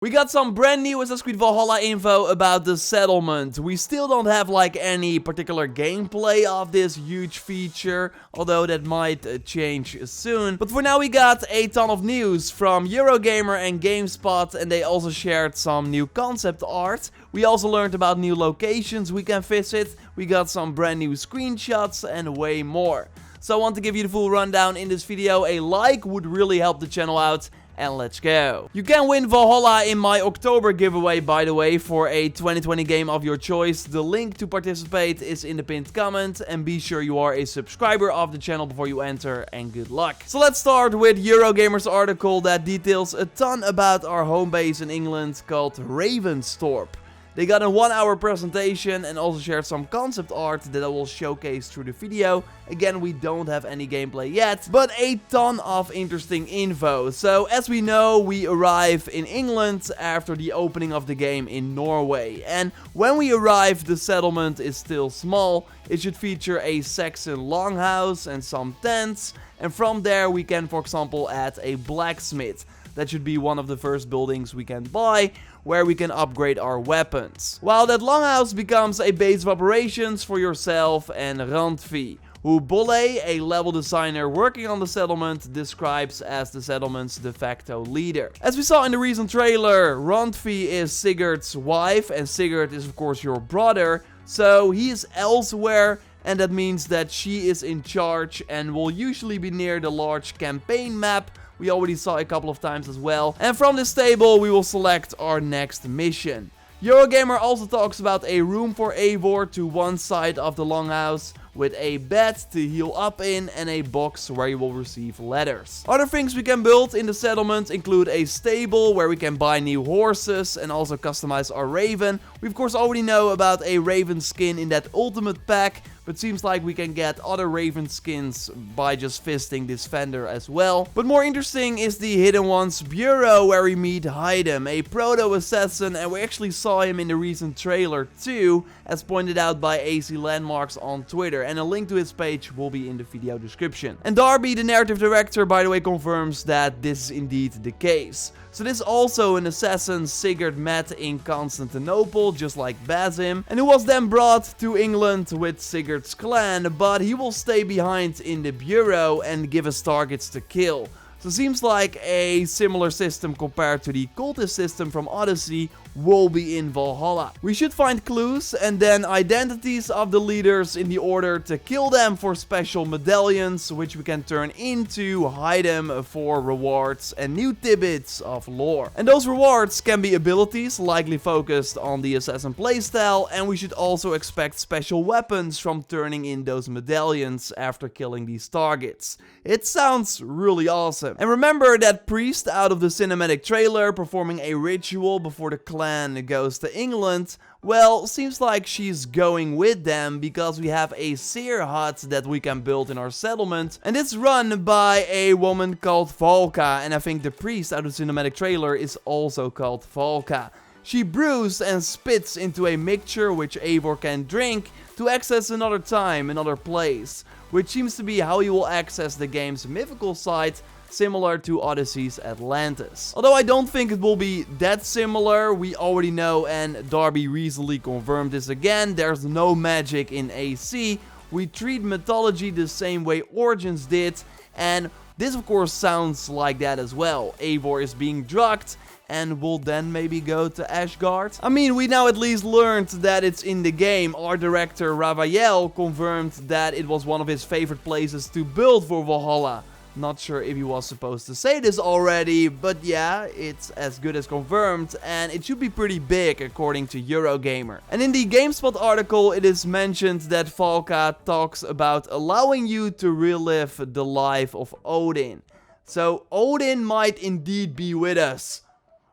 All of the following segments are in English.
We got some brand new Assassin's Creed Valhalla info about the settlement. We still don't have like any particular gameplay of this huge feature, although that might change soon. But for now we got a ton of news from Eurogamer and GameSpot, and they also shared some new concept art. We also learned about new locations we can visit, we got some brand new screenshots and way more. So I want to give you the full rundown in this video. A like would really help the channel out. And let's go. You can win Valhalla in my October giveaway, by the way, for a 2020 game of your choice. The link to participate is in the pinned comment, and be sure you are a subscriber of the channel before you enter, and good luck. So let's start with Eurogamer's article that details a ton about our home base in England called Ravensthorpe. They got a 1-hour presentation and also shared some concept art that I will showcase through the video. Again, we don't have any gameplay yet, but a ton of interesting info. So, as we know, we arrive in England after the opening of the game in Norway. And when we arrive, the settlement is still small. It should feature a Saxon longhouse and some tents. And from there, we can, for example, add a blacksmith. That should be one of the first buildings we can buy, where we can upgrade our weapons. While that longhouse becomes a base of operations for yourself and Randvi, who Bolle, a level designer working on the settlement, describes as the settlement's de facto leader. As we saw in the recent trailer, Randvi is Sigurd's wife, and Sigurd is of course your brother, so he is elsewhere. And that means that she is in charge and will usually be near the large campaign map we already saw a couple of times as well. And from this table we will select our next mission. Eurogamer also talks about a room for Eivor to one side of the longhouse, with a bed to heal up in and a box where you will receive letters. Other things we can build in the settlement include a stable where we can buy new horses and also customize our raven. We of course already know about a raven skin in that ultimate pack, but seems like we can get other raven skins by just visiting this vendor as well. But more interesting is the Hidden Ones Bureau, where we meet Haydem, a proto-assassin, and we actually saw him in the recent trailer too, as pointed out by AC Landmarks on Twitter, and a link to his page will be in the video description. And Darby, the narrative director, by the way, confirms that this is indeed the case. So this is also an assassin Sigurd met in Constantinople, just like Basim, and who was then brought to England with Sigurd's clan, but he will stay behind in the bureau and give us targets to kill. So seems like a similar system compared to the cultist system from Odyssey will be in Valhalla. We should find clues and then identities of the leaders in the order to kill them for special medallions, which we can turn into Haydem for rewards and new tidbits of lore. And those rewards can be abilities, likely focused on the assassin playstyle, and we should also expect special weapons from turning in those medallions after killing these targets. It sounds really awesome. And remember that priest out of the cinematic trailer performing a ritual before the clan goes to England? Well, seems like she's going with them because we have a seer hut that we can build in our settlement, and it's run by a woman called Valka, and I think the priest out of the cinematic trailer is also called Valka. She brews and spits into a mixture which Eivor can drink to access another time, another place, which seems to be how he will access the game's mythical side, similar to Odyssey's Atlantis. Although I don't think it will be that similar, we already know, and Darby recently confirmed this again, there's no magic in AC. We treat mythology the same way Origins did, and this of course sounds like that as well. Eivor is being drugged and will then maybe go to Asgard. I mean, we now at least learned that it's in the game. Our director Ravael confirmed that it was one of his favorite places to build for Valhalla. Not sure if he was supposed to say this already, but yeah, it's as good as confirmed, and it should be pretty big according to Eurogamer. And in the GameSpot article, it is mentioned that Valka talks about allowing you to relive the life of Odin. So Odin might indeed be with us.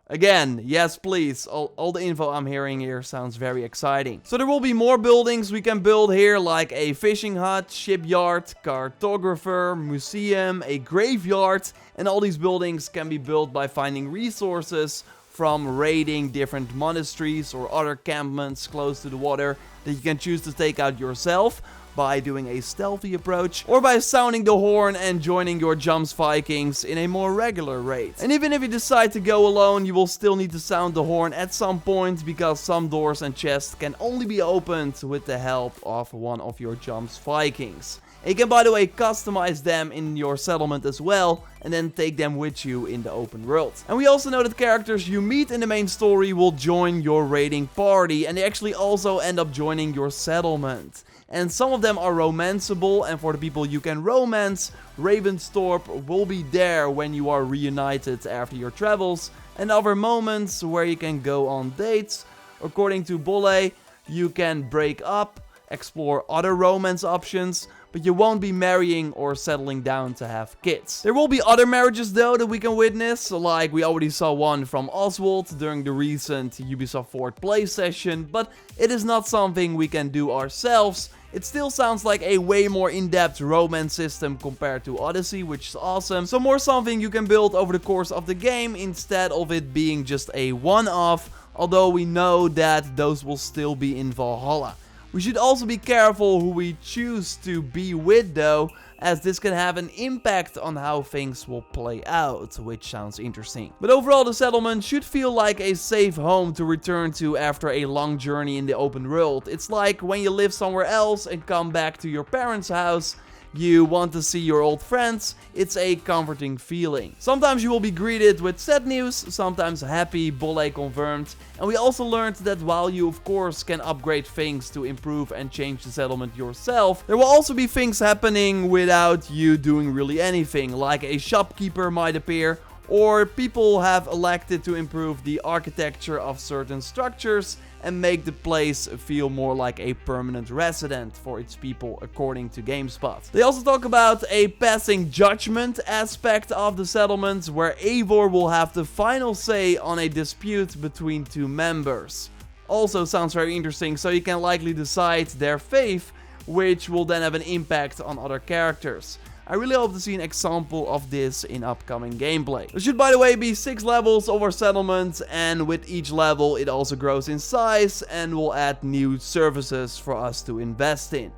Again, yes please, all the info I'm hearing here sounds very exciting. So there will be more buildings we can build here, like a fishing hut, shipyard, cartographer, museum, a graveyard, and all these buildings can be built by finding resources from raiding different monasteries or other campments close to the water that you can choose to take out yourself. by doing a stealthy approach, or by sounding the horn and joining your Jumps Vikings in a more regular raid. And even if you decide to go alone, you will still need to sound the horn at some point, because some doors and chests can only be opened with the help of one of your Jumps Vikings. And you can, by the way, customize them in your settlement as well, and then take them with you in the open world. And we also know that characters you meet in the main story will join your raiding party, and they actually also end up joining your settlement. And some of them are romanceable, and for the people you can romance, Ravenstorp will be there when you are reunited after your travels, and other moments where you can go on dates. According to Bolle, you can break up, explore other romance options, but you won't be marrying or settling down to have kids. There will be other marriages though that we can witness, like we already saw one from Oswald during the recent Ubisoft Forward Play session, but it is not something we can do ourselves. It still sounds like a way more in-depth romance system compared to Odyssey, which is awesome. So more something you can build over the course of the game instead of it being just a one-off, although we know that those will still be in Valhalla. We should also be careful who we choose to be with though, as this can have an impact on how things will play out, which sounds interesting. But overall, the settlement should feel like a safe home to return to after a long journey in the open world. It's like when you live somewhere else and come back to your parents' house. You want to see your old friends, it's a comforting feeling. Sometimes you will be greeted with sad news, sometimes happy, Bolle confirmed. And we also learned that while you of course can upgrade things to improve and change the settlement yourself, there will also be things happening without you doing really anything, like a shopkeeper might appear, or people have elected to improve the architecture of certain structures and make the place feel more like a permanent resident for its people, according to GameSpot. They also talk about a passing judgment aspect of the settlement, where Eivor will have the final say on a dispute between two members. Also sounds very interesting, so you can likely decide their fate, which will then have an impact on other characters. I really hope to see an example of this in upcoming gameplay. There should, by the way, be 6 levels of our settlement, and with each level it also grows in size and will add new services for us to invest in.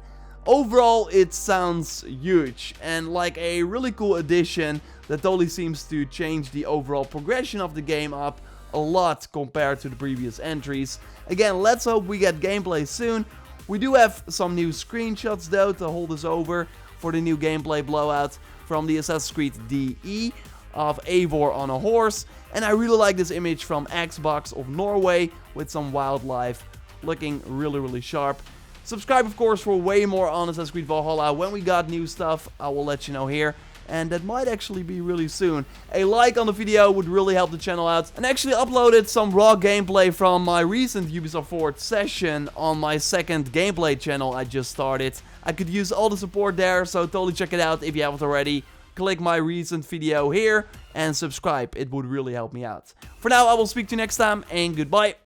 Overall, it sounds huge and like a really cool addition that totally seems to change the overall progression of the game up a lot compared to the previous entries. Again, let's hope we get gameplay soon. We do have some new screenshots though to hold us over for the new gameplay blowout from the Assassin's Creed DE of Eivor on a horse. And I really like this image from Xbox of Norway with some wildlife looking really sharp. Subscribe of course for way more on Assassin's Creed Valhalla. When we got new stuff, I will let you know here. And that might actually be really soon. A like on the video would really help the channel out. And actually uploaded some raw gameplay from my recent Ubisoft Forward session on my second gameplay channel I just started. I could use all the support there, so totally check it out if you haven't already. Click my recent video here and subscribe. It would really help me out. For now, I will speak to you next time and goodbye.